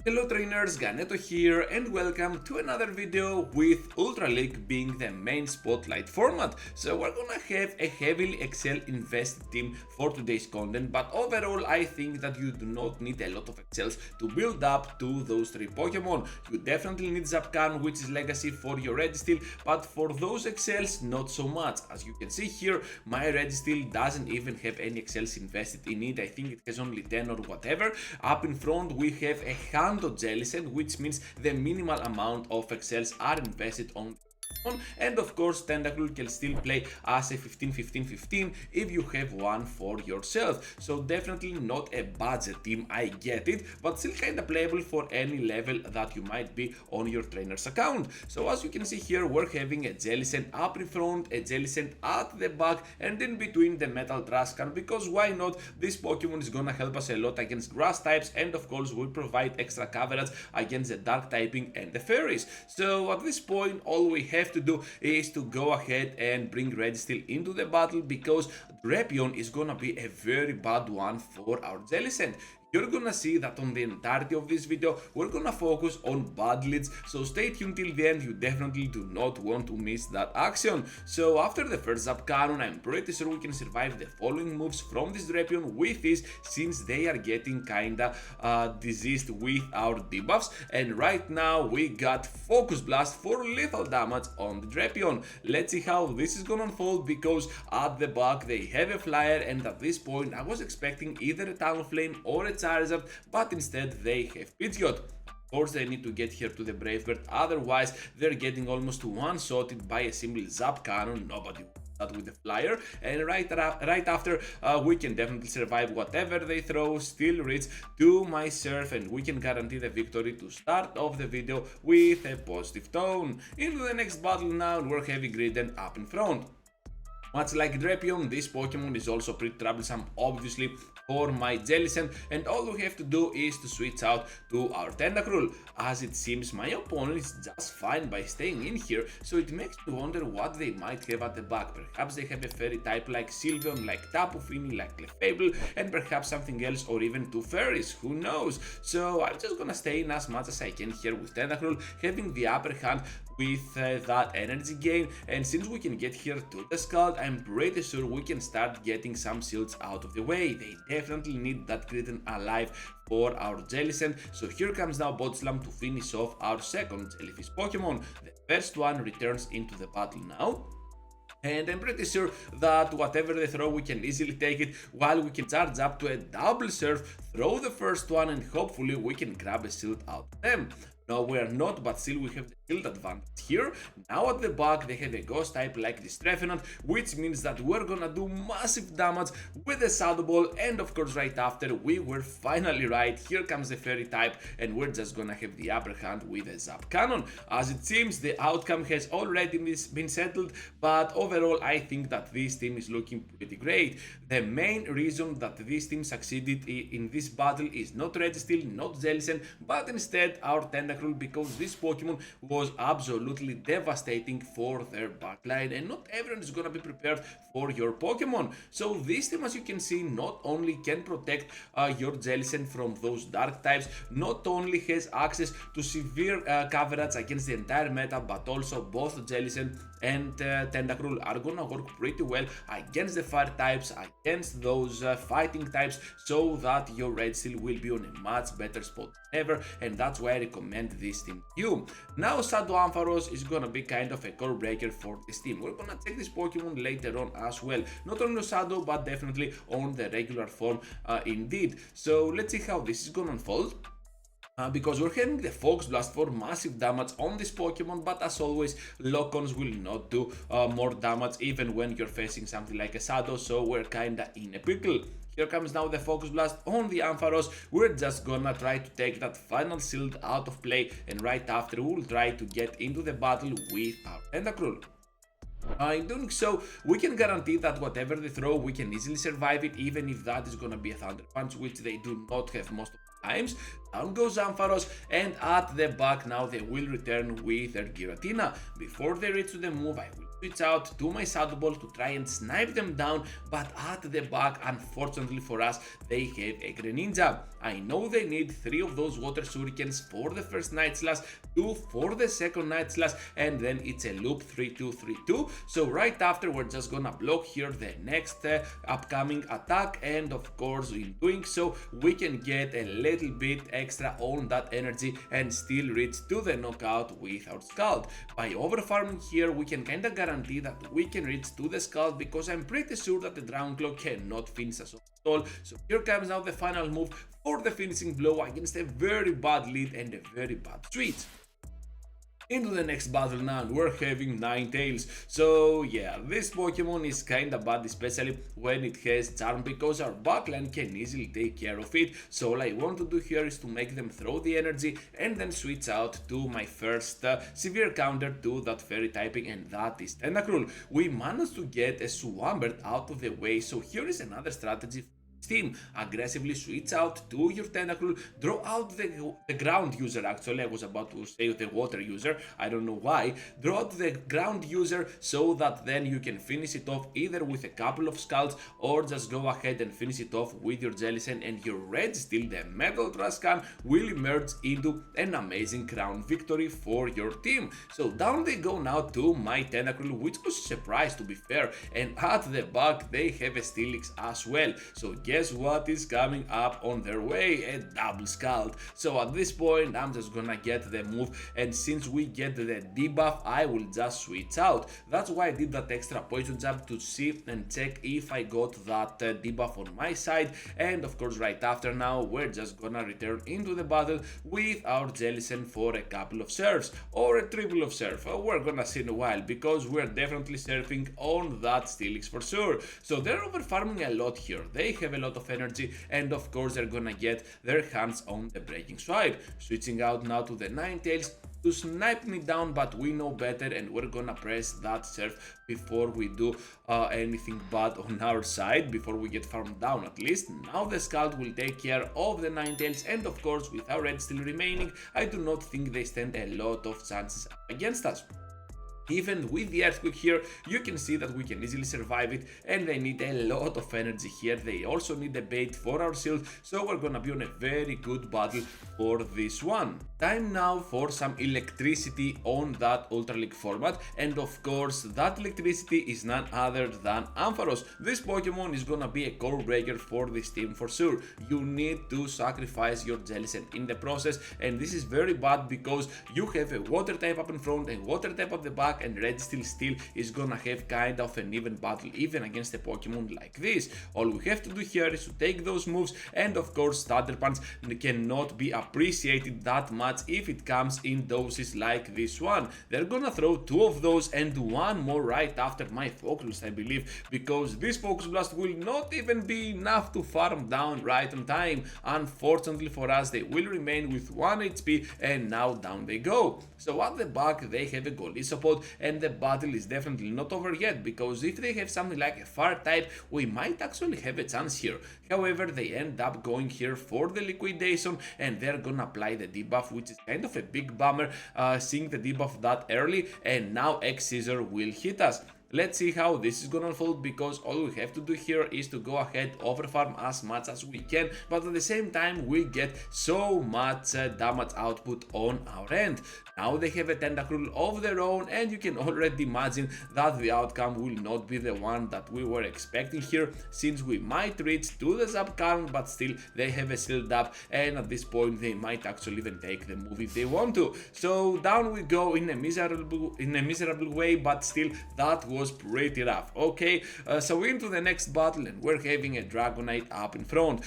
Hello trainers, Ganeto here and welcome to another video with Ultra League being the main spotlight format. So we're gonna have a heavily Excel invested team for today's content, but overall I think that you do not need a lot of Excels to build up to those three Pokemon. You definitely need Zapcan, which is legacy for your Registeel, but for those Excels not so much. As you can see here, my Registeel doesn't even have any Excels invested in it. I think it has only 10 or whatever. Up in front we have a Jellicent, which means the minimal amount of Excels are invested on. And of course Tentacruel can still play as a 15-15-15 if you have one for yourself, so definitely not a budget team, I get it, but still kinda playable for any level that you might be on your trainer's account. So as you can see here, we're having a Jellicent up in front, a Jellicent at the back, and in between the Metal Trascan, because why not? This Pokemon is gonna help us a lot against grass types, and of course will provide extra coverage against the dark typing and the fairies. So at this point all we have to do is to go ahead and bring Registeel into the battle, because Drapion is gonna be a very bad one for our Jellicent. You're gonna see that on the entirety of this video we're gonna focus on bad leads, so stay tuned till the end. You definitely do not want to miss that action. So after the first Zap Cannon, I'm pretty sure we can survive the following moves from this Drapion with this, since they are getting kinda diseased with our debuffs. And right now we got Focus Blast for lethal damage on the Drapion. Let's see how this is gonna unfold, because at the back they have a flyer, and at this point I was expecting either a Talonflame or a Charizard, but instead they have Pidgeot. Of course they need to get here to the Brave Bird, otherwise they're getting almost one-shotted by a simple Zap Cannon. Nobody that with the flyer, and right after we can definitely survive whatever they throw, still reach to my Surf, and we can guarantee the victory to start off the video with a positive tone. Into the next battle now, and we're having Griden up in front. Much like Drapion, this Pokemon is also pretty troublesome, obviously, for my Jellicent, and all we have to do is to switch out to our Tentacruel. As it seems, my opponent is just fine by staying in here, so it makes me wonder what they might have at the back. Perhaps they have a fairy type like Sylveon, like Tapu Fini, like Clefable, and perhaps something else, or even two fairies, who knows. So I'm just gonna stay in as much as I can here with Tentacruel, having the upper hand with that energy gain, and since we can get here to the Scald, I'm pretty sure we can start getting some shields out of the way. They definitely need that Griden alive for our Jellicent, so here comes now Botslam to finish off our second Jellyfish Pokemon. The first one returns into the battle now, and I'm pretty sure that whatever they throw we can easily take it, while we can charge up to a double Surf, throw the first one, and hopefully we can grab a shield out of them. No, we are not, but still we have the shield advantage here. Now at the back they have a ghost type like this Trevenant, which means that we're gonna do massive damage with the Shadow Ball, and of course right after we were finally right. Here comes the fairy type, and we're just gonna have the upper hand with a Zap Cannon. As it seems, the outcome has already been settled, but overall I think that this team is looking pretty great. The main reason that this team succeeded in this battle is not Registeel, not Jellicent, but instead our Tentacruel, because this Pokemon was absolutely devastating for their backline, and not everyone is gonna be prepared for your Pokemon. So this team, as you can see, not only can protect your Jellicent from those dark types, not only has access to severe coverage against the entire meta, but also both Jellicent and Tentacruel are gonna work pretty well against the fire types, against those fighting types, so that your Registeel will be on a much better spot than ever, and that's why I recommend this team to you. Now Shadow Ampharos is gonna be kind of a core breaker for this team. We're gonna check this Pokemon later on as well, not only Shadow but definitely on the regular form indeed. So let's see how this is gonna unfold. Because we're having the Focus Blast for massive damage on this Pokemon, but as always, Lock-ons will not do more damage even when you're facing something like a Shadow, so we're kinda in a pickle. Here comes now the Focus Blast on the Ampharos. We're just gonna try to take that final shield out of play, and right after we'll try to get into the battle with our Tentacruel. In doing so, we can guarantee that whatever they throw, we can easily survive it, even if that is gonna be a Thunder Punch, which they do not have most of the times. Down goes Ampharos, and at the back now they will return with their Giratina. Before they reach to the move, I will switch out to my Shadow Ball to try and snipe them down, but at the back, unfortunately for us, they have a Greninja. I know they need 3 of those Water Shurikens for the first Night Slash, 2 for the second Night Slash, and then it's a loop 3-2-3-2. So right after, we're just gonna block here the next upcoming attack, and of course in doing so we can get a little bit extra on that energy and still reach to the knockout with our Scald. By overfarming here, we can kinda guarantee that we can reach to the Scald, because I'm pretty sure that the Dragon Claw cannot finish us all. So here comes now the final move for the finishing blow against a very bad lead and a very bad switch. Into the next battle now, and we're having Ninetales. So yeah, this Pokemon is kinda bad, especially when it has Charm, because our backline can easily take care of it. So all I want to do here is to make them throw the energy and then switch out to my first severe counter to that fairy typing, and that is Tentacruel. We managed to get a Swampert out of the way, so here is another strategy. Team, aggressively switch out to your Tentacruel, draw out the ground user. Actually, I was about to say the water user, I don't know why. Draw out the ground user so that then you can finish it off either with a couple of Scalds, or just go ahead and finish it off with your Jellicent, and your Red Steel, the Metal Trascan, will emerge into an amazing crown victory for your team. So down they go now to my Tentacruel, which was a surprise to be fair, and at the back they have a Steelix as well. So guess what is coming up on their way? A double Scald. So at this point I'm just gonna get the move, and since we get the debuff, I will just switch out. That's why I did that extra poison jab, to see and check if I got that debuff on my side. And of course right after now we're just gonna return into the battle with our Jellicent for a couple of serves, or a triple of serve. We're gonna see in a while, because we're definitely surfing on that Steelix for sure. So they're over farming a lot here. They have a lot of energy, and of course they're gonna get their hands on the Breaking Swipe. Switching out now to the Ninetales to snipe me down, but we know better, and we're gonna press that surf before we do anything bad on our side, before we get farmed down at least. Now the Scald will take care of the Ninetales, and of course with our Red still remaining, I do not think they stand a lot of chances against us. Even with the Earthquake here, you can see that we can easily survive it, and they need a lot of energy here. They also need a bait for our shield, so we're gonna be on a very good battle for this one. Time now for some electricity on that Ultra League format, and of course that electricity is none other than Ampharos. This Pokemon is gonna be a core breaker for this team for sure. You need to sacrifice your Jellicent in the process, and this is very bad because you have a water type up in front and water type at the back, and Red still is gonna have kind of an even battle even against a Pokemon like this. All we have to do here is to take those moves, and of course Thunder Punch cannot be appreciated that much if it comes in doses like this one. They're gonna throw 2 of those and 1 more right after my Focus, I believe, because this Focus Blast will not even be enough to farm down right on time. Unfortunately for us, they will remain with 1 HP, and now down they go. So at the back they have a Golisopod, and the battle is definitely not over yet, because if they have something like a fire type, we might actually have a chance here. However, they end up going here for the liquidation, and they're gonna apply the debuff, which is kind of a big bummer, seeing the debuff that early, and now X-Scissor will hit us. Let's see how this is gonna unfold, because all we have to do here is to go ahead, overfarm as much as we can, but at the same time we get so much damage output on our end. Now they have a Tentacruel of their own, and you can already imagine that the outcome will not be the one that we were expecting here, since we might reach to the Zap Calm, but still they have a shield up, and at this point they might actually even take the move if they want to. So down we go in a miserable way, but still that was pretty rough. Okay, so into the next battle, and we're having a Dragonite up in front.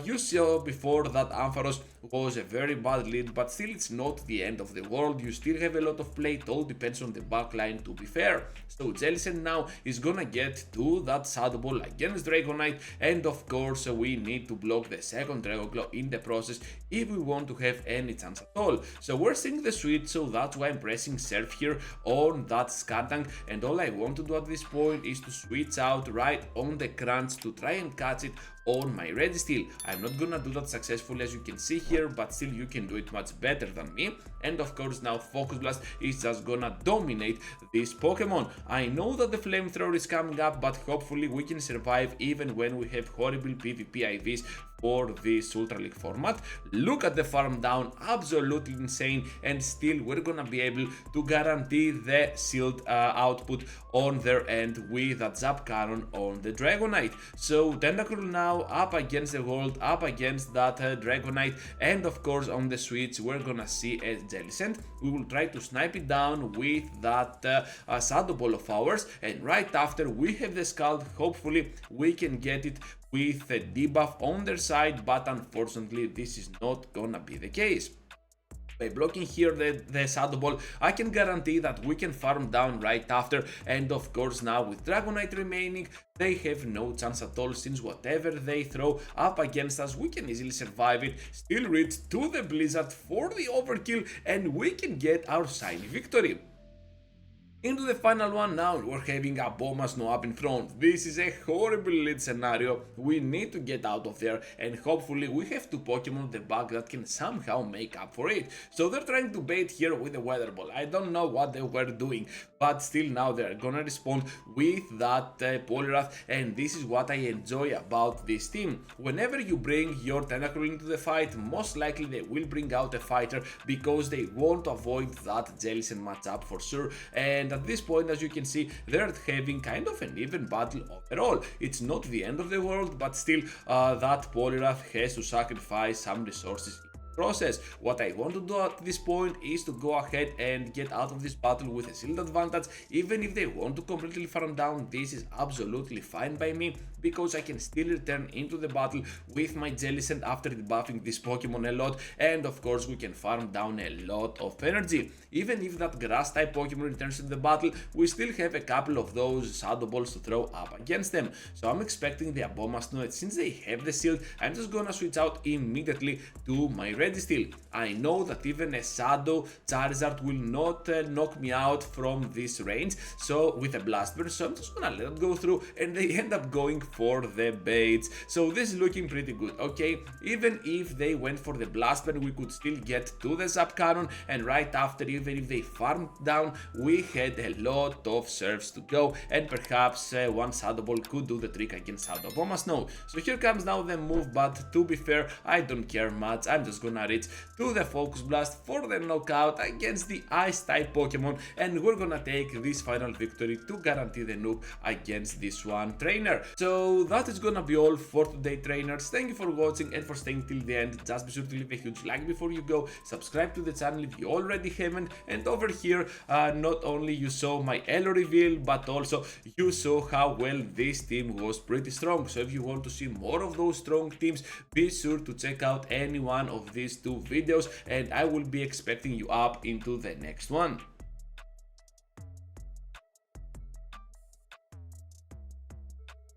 You saw before that Ampharos was a very bad lead, but still it's not the end of the world. You still have a lot of play. It all depends on the backline, to be fair. So Jellicent now is gonna get to that Shadow Ball against Dragonite, and of course we need to block the second Dragon Claw in the process if we want to have any chance at all. So we're seeing the switch, so that's why I'm pressing Surf here on that Skartank, and all I want to do at this point is to switch out right on the crunch to try and catch it on my registeel. I'm not gonna do that successfully as you can see here, but still you can do it much better than me. And of course now Focus Blast is just gonna dominate this Pokemon. I know that the flamethrower is coming up, but hopefully we can survive even when we have horrible PvP IVs for this Ultra League format. Look at the farm down, absolutely insane, and still we're gonna be able to guarantee the shield output on their end with a Zap Cannon on the Dragonite. So Tentacruel now up against the world, up against that Dragonite, and of course on the switch we're gonna see a Jellicent. We will try to snipe it down with that Shadow Ball of ours, and right after we have the Scald. Hopefully we can get it with a debuff on their side, but unfortunately this is not gonna be the case. By blocking here the Shadow Ball, I can guarantee that we can farm down right after, and of course now with Dragonite remaining, they have no chance at all, since whatever they throw up against us, we can easily survive it, still reach to the Blizzard for the overkill, and we can get our shiny victory. Into the final one now, we're having a Abomasnow up in front. This is a horrible lead scenario, we need to get out of there, and hopefully we have two Pokemon on the back that can somehow make up for it. So they're trying to bait here with the Weather Ball. I don't know what they were doing, but still now they're gonna respond with that Poliwrath, and this is what I enjoy about this team. Whenever you bring your Tentacruel into the fight, most likely they will bring out a fighter because they want to avoid that Jellicent matchup for sure, and at this point, as you can see, they're having kind of an even battle overall. It's not the end of the world, but still that Poliwrath has to sacrifice some resources process. What I want to do at this point is to go ahead and get out of this battle with a shield advantage. Even if they want to completely farm down, this is absolutely fine by me, because I can still return into the battle with my Jellicent after debuffing this Pokemon a lot, and of course we can farm down a lot of energy. Even if that grass type Pokemon returns to the battle, we still have a couple of those Shadow Balls to throw up against them. So I'm expecting the Abomasnow, since they have the shield, I'm just gonna switch out immediately to my Registeel. I know that even a Shadow Charizard will not knock me out from this range, so with a Blast Burst, so I'm just gonna let it go through, and they end up going for the baits. So this is looking pretty good, okay? Even if they went for the Blast Burst, we could still get to the Zap Cannon, and right after, even if they farmed down, we had a lot of serves to go, and perhaps one Shadow Ball could do the trick against Shadow Abomasnow. So here comes now the move, but to be fair, I don't care much. I'm just gonna reach to the Focus Blast for the knockout against the Ice type Pokemon, and we're gonna take this final victory to guarantee the noob against this one trainer. So that is gonna be all for today, trainers. Thank you for watching and for staying till the end. Just be sure to leave a huge like before you go, subscribe to the channel if you already haven't, and over here not only you saw my ELO reveal, but also you saw how well this team was pretty strong. So if you want to see more of those strong teams, be sure to check out any one of these two videos, and I will be expecting you up into the next one.